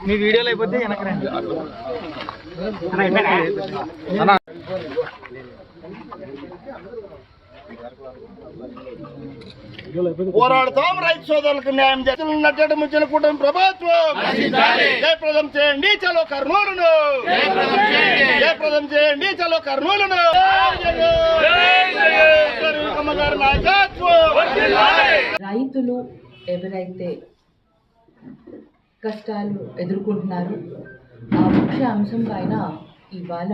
మీ వీడియోలో అయిపోతే వెనక రండి. పోరాడతాం రైతు సోదరులకు న్యాయం చేస్తున్నట్టు ముంచిన కూటమి ప్రభుత్వం జయప్రదం చేయండి చలో కర్నూలును, జయప్రదం చేయండి చలో కర్నూలును. రైతులు ఎవరైతే కష్టాలు ఎదుర్కొంటున్నారో ఆ ముఖ్య అంశం పైన ఇవాళ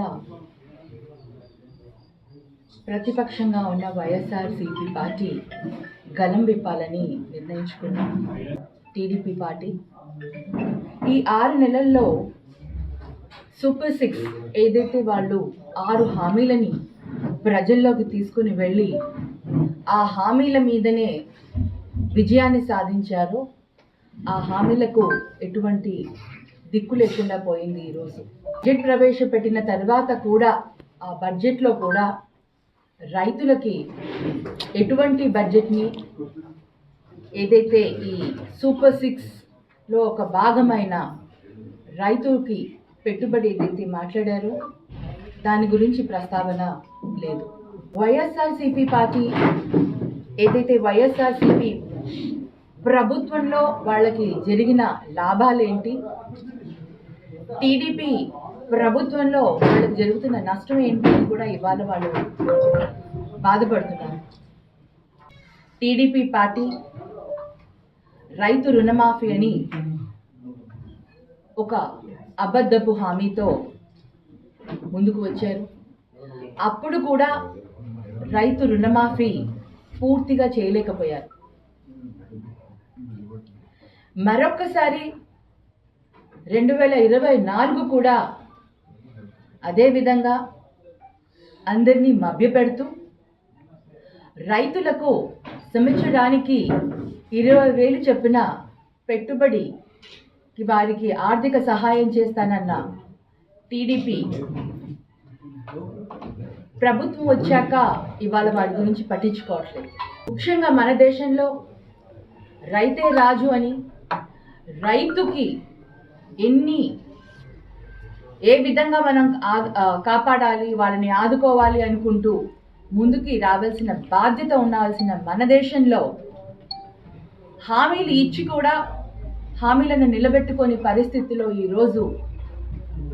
ప్రతిపక్షంగా ఉన్న వైఎస్ఆర్సీపీ పార్టీ గలం విప్పాలని నిర్ణయించుకున్నాం. టీడీపీ పార్టీ ఈ 6 నెలల్లో సూపర్ 6 ఏదైతే వాళ్ళు 6 హామీలని ప్రజల్లోకి తీసుకుని వెళ్ళి ఆ హామీల మీదనే విజయాన్ని సాధించారో ఆ హామీలకు ఎటువంటి దిక్కు లేకుండా పోయింది. ఈరోజు బడ్జెట్ ప్రవేశపెట్టిన తర్వాత కూడా ఆ బడ్జెట్లో కూడా రైతులకి ఎటువంటి బడ్జెట్ని ఏదైతే ఈ సూపర్ 6లో ఒక భాగమైన రైతులకి పెట్టుబడి ఏదైతే మాట్లాడారో దాని గురించి ప్రస్తావన లేదు. వైఎస్ఆర్సీపీ పార్టీ ఏదైతే వైఎస్ఆర్సీపీ ప్రభుత్వంలో వాళ్ళకి జరిగిన లాభాలేంటి, టీడీపీ ప్రభుత్వంలో వాళ్ళకి జరుగుతున్న నష్టం ఏంటి అని కూడా ఇవాళ వాళ్ళు బాధపడుతున్నారు. టీడీపీ పార్టీ రైతు రుణమాఫీ అని ఒక అబద్ధపు హామీతో ముందుకు వచ్చారు. అప్పుడు కూడా రైతు రుణమాఫీ పూర్తిగా చేయలేకపోయారు. మరొక్కసారి 2024 కూడా అదేవిధంగా అందరినీ మభ్యపెడుతూ రైతులకు సంవత్సరానికి 20,000 చొప్పున పెట్టుబడికి వారికి ఆర్థిక సహాయం చేస్తానన్న టీడీపీ ప్రభుత్వం వచ్చాక ఇవాళ వాటి గురించి పట్టించుకోవట్లేదు. ముఖ్యంగా మన దేశంలో రైతే రాజు అని రైతుకి ఏ విధంగా మనం కాపాడాలి, వాళ్ళని ఆదుకోవాలి అనుకుంటూ ముందుకి రావాల్సిన బాధ్యత ఉండాల్సిన మన దేశంలో హామీలు ఇచ్చి కూడా హామీలను నిలబెట్టుకొని పరిస్థితిలో ఈరోజు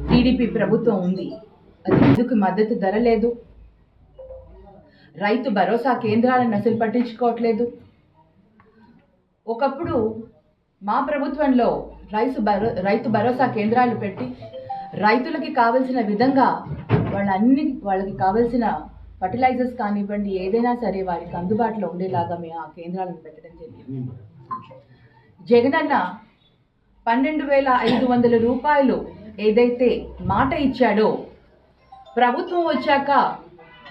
టీడీపీ ప్రభుత్వం ఉంది. అది ఎందుకు మద్దతు ధర లేదు, రైతు భరోసా కేంద్రాలను అసలు పట్టించుకోవట్లేదు. ఒకప్పుడు మా ప్రభుత్వంలో రైతు భరోసా కేంద్రాలు పెట్టి రైతులకి కావలసిన విధంగా వాళ్ళకి కావలసిన ఫర్టిలైజర్స్ కానివ్వండి ఏదైనా సరే వారికి అందుబాటులో ఉండేలాగా మేము ఆ కేంద్రాలను పెట్టడం జరిగింది. జగనన్న 12,500 రూపాయలు ఏదైతే మాట ఇచ్చాడో ప్రభుత్వం వచ్చాక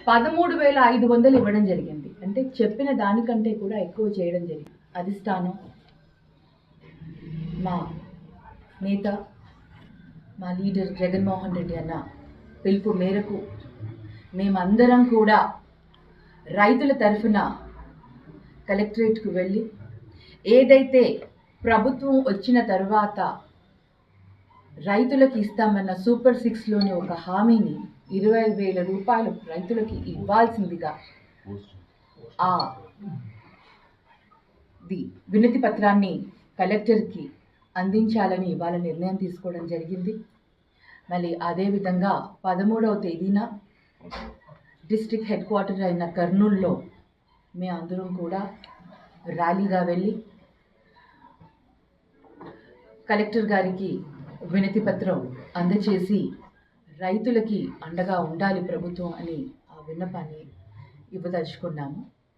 13,500 ఇవ్వడం జరిగింది. అంటే చెప్పిన దానికంటే కూడా ఎక్కువ చేయడం జరిగింది. అధిష్టానం మా నేత మా లీడర్ జగన్మోహన్ రెడ్డి అన్న పిలుపు మేరకు మేమందరం కూడా రైతుల తరఫున కలెక్టరేట్కు వెళ్ళి ఏదైతే ప్రభుత్వం వచ్చిన తర్వాత రైతులకు ఇస్తామన్న సూపర్ 6లోని ఒక హామీని 20,000 రూపాయలు రైతులకి ఇవ్వాల్సిందిగా వినతి పత్రాన్ని కలెక్టర్కి అందించాలని ఇవాళ నిర్ణయం తీసుకోవడం జరిగింది. మళ్ళీ అదేవిధంగా 13వ తేదీన డిస్ట్రిక్ట్ హెడ్ క్వార్టర్ అయిన కర్నూలులో మేము అందరం కూడా ర్యాలీగా వెళ్ళి కలెక్టర్ గారికి వినతి పత్రం అందచేసి రైతులకి అండగా ఉండాలి ప్రభుత్వం అని ఆ విన్నపాన్ని ఇవ్వదలుచుకున్నాము.